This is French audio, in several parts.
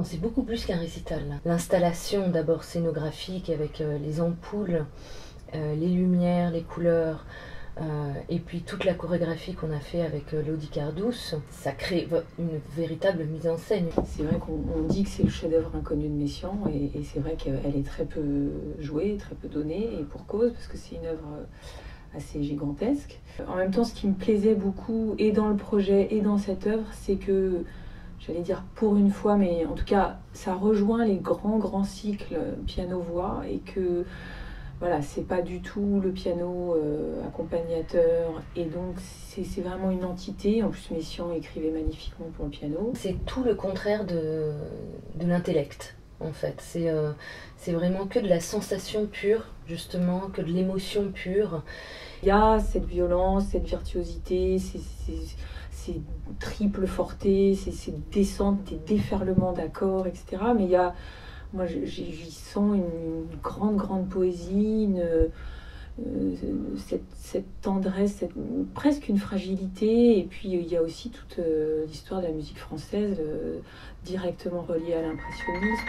c'est beaucoup plus qu'un récital. L'installation d'abord scénographique avec les ampoules, les lumières, les couleurs, et puis toute la chorégraphie qu'on a fait avec Lodi Cardous, ça crée une véritable mise en scène. C'est vrai qu'on dit que c'est le chef-d'œuvre inconnu de Messiaen, et c'est vrai qu'elle est très peu jouée, très peu donnée, et pour cause, parce que c'est une œuvre assez gigantesque. En même temps, ce qui me plaisait beaucoup, et dans le projet, et dans cette œuvre, c'est que, j'allais dire pour une fois, mais en tout cas, ça rejoint les grands cycles piano-voix, et que voilà, c'est pas du tout le piano accompagnateur, et donc c'est vraiment une entité. En plus, Messiaen écrivait magnifiquement pour le piano. C'est tout le contraire de l'intellect, en fait. C'est vraiment que de la sensation pure, justement, que de l'émotion pure. Il y a cette violence, cette virtuosité, ces triples fortés, ces descentes, des déferlements d'accords, etc. Mais il y a... Moi, j'y sens une grande poésie, cette tendresse, presque une fragilité. Et puis, il y a aussi toute l'histoire de la musique française directement reliée à l'impressionnisme.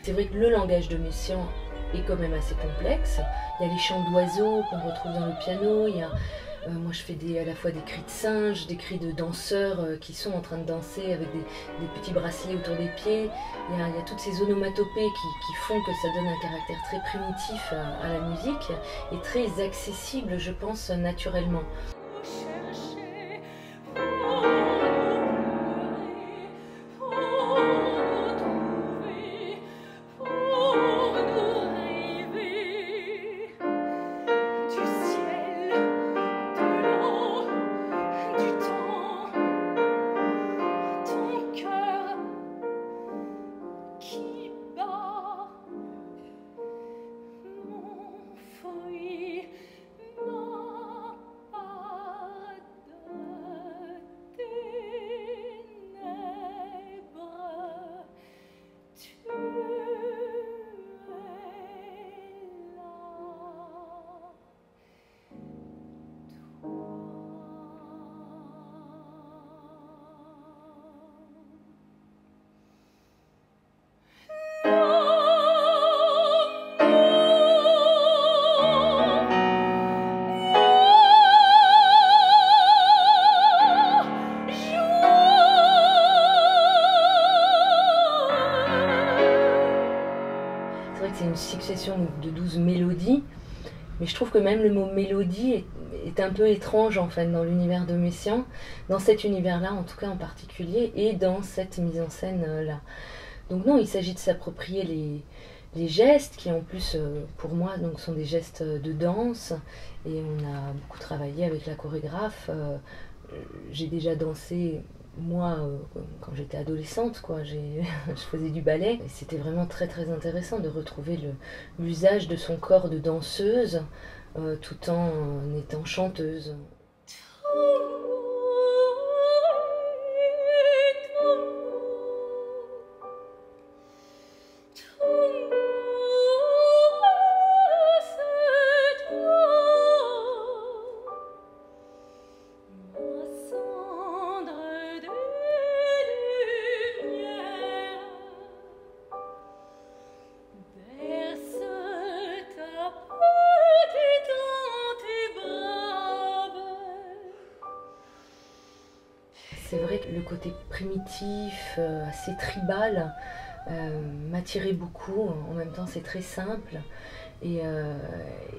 C'est vrai que le langage de Messiaen est quand même assez complexe. Il y a les chants d'oiseaux qu'on retrouve dans le piano, il y a, moi je fais à la fois des cris de singes, des cris de danseurs qui sont en train de danser avec des petits bracelets autour des pieds. Il y a toutes ces onomatopées qui font que ça donne un caractère très primitif à la musique et très accessible, je pense, naturellement. C'est une succession de 12 mélodies, mais je trouve que même le mot mélodie est un peu étrange en fait dans l'univers de Messiaen, dans cet univers-là en tout cas en particulier, et dans cette mise en scène-là. Donc non, il s'agit de s'approprier les gestes qui en plus pour moi donc, sont des gestes de danse, et on a beaucoup travaillé avec la chorégraphe. J'ai déjà dansé moi, quand j'étais adolescente, quoi, je faisais du ballet. Et c'était vraiment très intéressant de retrouver l'usage de son corps de danseuse tout en étant chanteuse. C'est vrai que le côté primitif, assez tribal, m'attirait beaucoup. En même temps, c'est très simple et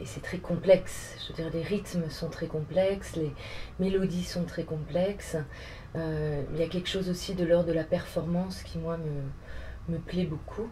c'est très complexe. Je veux dire, les rythmes sont très complexes, les mélodies sont très complexes. Il y a quelque chose aussi de l'ordre de la performance qui, moi, me plaît beaucoup.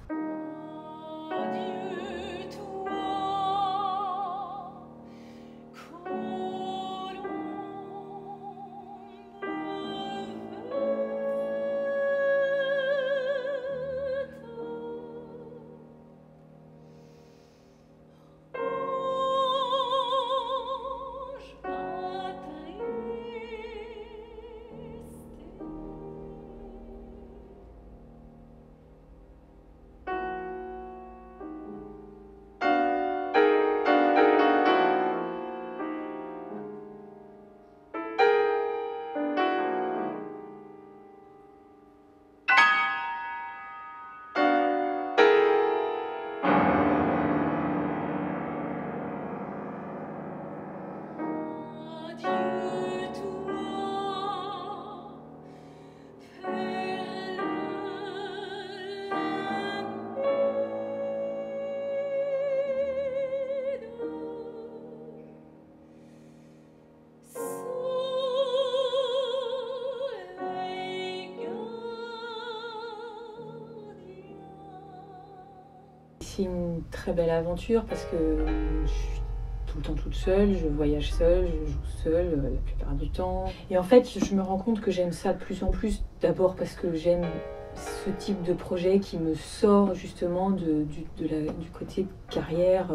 C'est une très belle aventure parce que je suis tout le temps toute seule, je voyage seule, je joue seule la plupart du temps. Et en fait, je me rends compte que j'aime ça de plus en plus. D'abord parce que j'aime ce type de projet qui me sort justement du côté carrière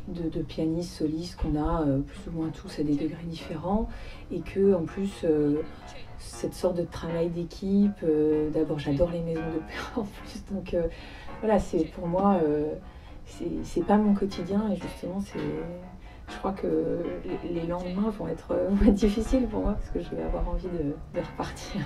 de pianiste, soliste qu'on a plus ou moins tous à des degrés différents. Et que en plus, cette sorte de travail d'équipe, d'abord j'adore les maisons d'opéra en plus. Donc voilà, c'est pour moi, c'est pas mon quotidien et justement, je crois que les lendemains vont être difficiles pour moi parce que je vais avoir envie de repartir.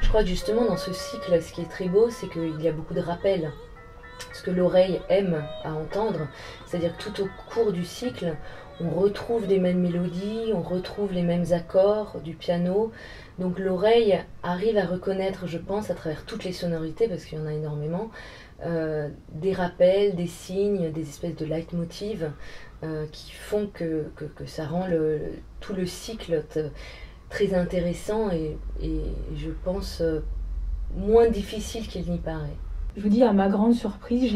Je crois que justement dans ce cycle, ce qui est très beau, c'est qu'il y a beaucoup de rappels. Ce que l'oreille aime à entendre, c'est-à-dire que tout au cours du cycle, on retrouve les mêmes mélodies, on retrouve les mêmes accords du piano. Donc l'oreille arrive à reconnaître, je pense, à travers toutes les sonorités, parce qu'il y en a énormément, des rappels, des signes, des espèces de leitmotiv qui font que ça rend tout le cycle très intéressant et je pense moins difficile qu'il n'y paraît. Je vous dis, à ma grande surprise,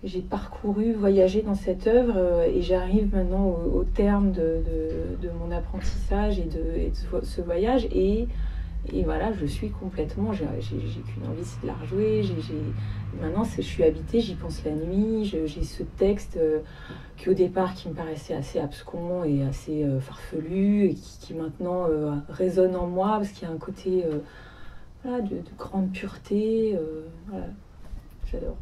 j'ai parcouru, voyagé dans cette œuvre et j'arrive maintenant au terme de mon apprentissage et de ce voyage et voilà, je suis complètement, j'ai qu'une envie, c'est de la rejouer. Maintenant, je suis habitée, j'y pense la nuit, j'ai ce texte qui au départ qui me paraissait assez abscon et assez farfelu et qui maintenant résonne en moi parce qu'il y a un côté voilà, de grande pureté. Voilà, j'adore.